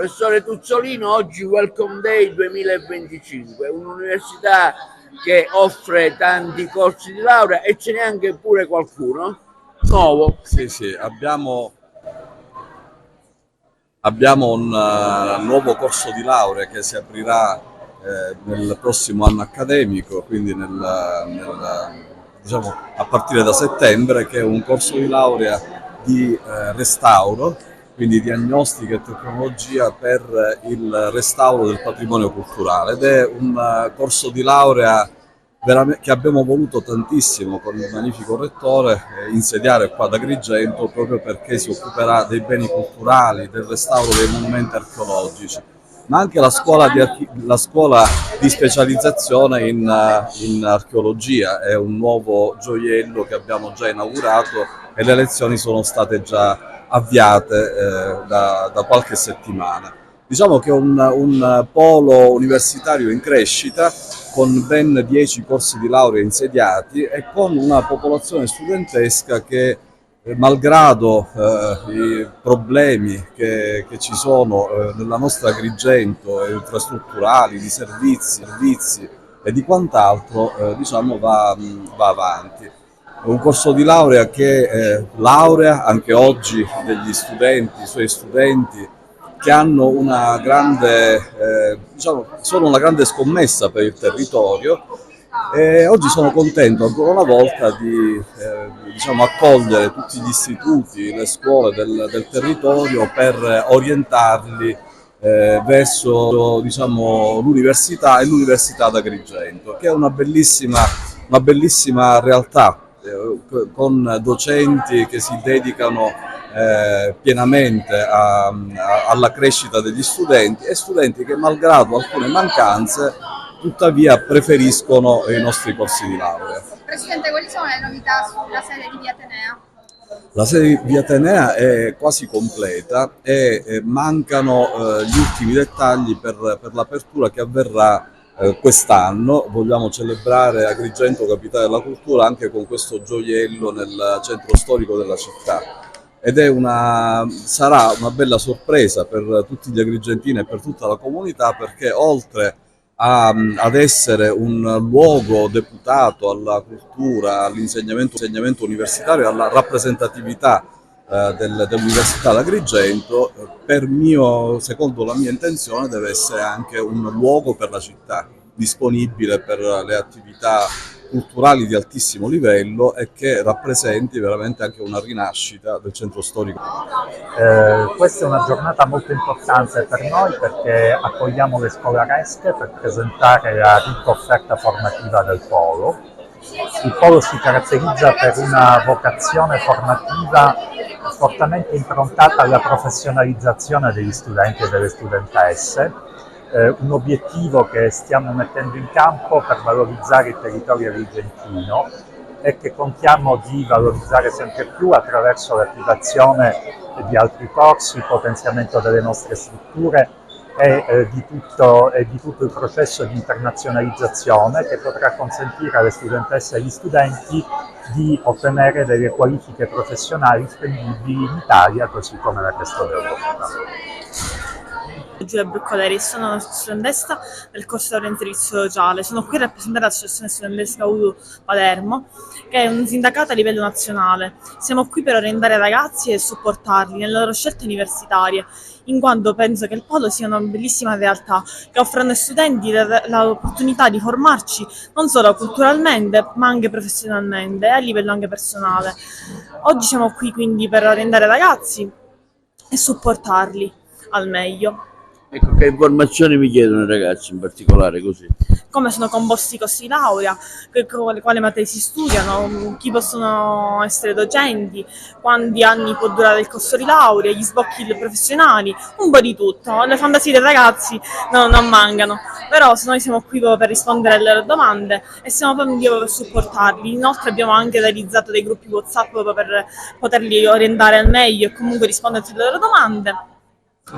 Professore Tuzzolino, oggi Welcome Day 2025, un'università che offre tanti corsi di laurea e ce n'è anche pure qualcuno nuovo. Sì, abbiamo un nuovo corso di laurea che si aprirà nel prossimo anno accademico, quindi diciamo, a partire da settembre, che è un corso di laurea di restauro, quindi diagnostica e tecnologia per il restauro del patrimonio culturale, ed è un corso di laurea che abbiamo voluto tantissimo con il magnifico rettore insediare qua ad Agrigento, proprio perché si occuperà dei beni culturali, del restauro dei monumenti archeologici, ma anche la scuola di specializzazione in archeologia. È un nuovo gioiello che abbiamo già inaugurato e le lezioni sono state già avviate da qualche settimana. Diciamo che è un polo universitario in crescita, con ben 10 corsi di laurea insediati e con una popolazione studentesca che, malgrado i problemi che ci sono nella nostra Agrigento, infrastrutturali, di servizi e di quant'altro, diciamo va avanti. È un corso di laurea che laurea anche oggi degli studenti, i suoi studenti, che hanno una grande, sono una grande scommessa per il territorio, e oggi sono contento ancora una volta di accogliere tutti gli istituti, le scuole del territorio per orientarli verso l'università e l'Università d'Agrigento, che è una bellissima realtà con docenti che si dedicano pienamente alla crescita degli studenti, e studenti che, malgrado alcune mancanze, tuttavia preferiscono i nostri corsi di laurea. Presidente, quali sono le novità sulla sede di Via Atenea? La sede di Via Atenea è quasi completa e mancano gli ultimi dettagli per l'apertura che avverrà quest'anno. Vogliamo celebrare Agrigento, capitale della cultura, anche con questo gioiello nel centro storico della città. Ed sarà una bella sorpresa per tutti gli agrigentini e per tutta la comunità, perché oltre ad essere un luogo deputato alla cultura, all'insegnamento universitario, alla rappresentatività dell'Università d'Agrigento, secondo la mia intenzione, deve essere anche un luogo per la città, disponibile per le attività culturali di altissimo livello e che rappresenti veramente anche una rinascita del centro storico. Questa è una giornata molto importante per noi, perché accogliamo le scolaresche per presentare la ricca offerta formativa del Polo. Il Polo si caratterizza per una vocazione formativa fortemente improntata alla professionalizzazione degli studenti e delle studentesse, un obiettivo che stiamo mettendo in campo per valorizzare il territorio agrigentino e che contiamo di valorizzare sempre più attraverso l'attivazione di altri corsi, il potenziamento delle nostre strutture e di tutto il processo di internazionalizzazione, che potrà consentire alle studentesse e agli studenti di ottenere delle qualifiche professionali spendibili in Italia così come nel resto d'Europa. Giulia Broccoleri, sono una studentessa del corso di laurea in servizio sociale. Sono qui a rappresentare l'associazione studentesca UDU Palermo, che è un sindacato a livello nazionale. Siamo qui per orientare i ragazzi e supportarli nelle loro scelte universitarie, in quanto penso che il Polo sia una bellissima realtà che offre ai studenti l'opportunità di formarci non solo culturalmente ma anche professionalmente e a livello anche personale. Oggi siamo qui quindi per orientare i ragazzi e supportarli al meglio. Ecco, che informazioni mi chiedono i ragazzi in particolare così? Come sono composti i corsi di laurea, quali materie si studiano, chi possono essere docenti, quanti anni può durare il corso di laurea, gli sbocchi professionali, un po' di tutto. Le fantasie dei ragazzi non mancano, però noi siamo qui per rispondere alle loro domande e siamo pronti per supportarli. Inoltre abbiamo anche realizzato dei gruppi WhatsApp per poterli orientare al meglio e comunque rispondere alle loro domande.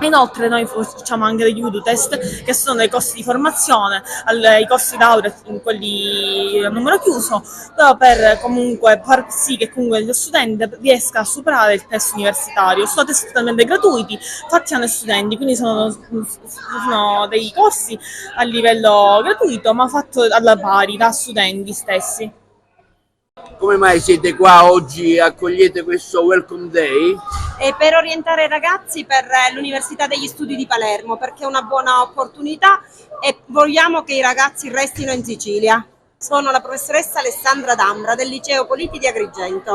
Inoltre noi facciamo anche degli Udo Test, che sono dei corsi di formazione, i corsi laurea, quelli a numero chiuso, per comunque far sì che comunque lo studente riesca a superare il test universitario. Sono test totalmente gratuiti, fatti dagli studenti, quindi sono dei corsi a livello gratuito, ma fatto alla pari da studenti stessi. Come mai siete qua oggi, accogliete questo Welcome Day? E per orientare i ragazzi per l'Università degli Studi di Palermo, perché è una buona opportunità e vogliamo che i ragazzi restino in Sicilia. Sono la professoressa Alessandra D'Ambra del Liceo Politi di Agrigento.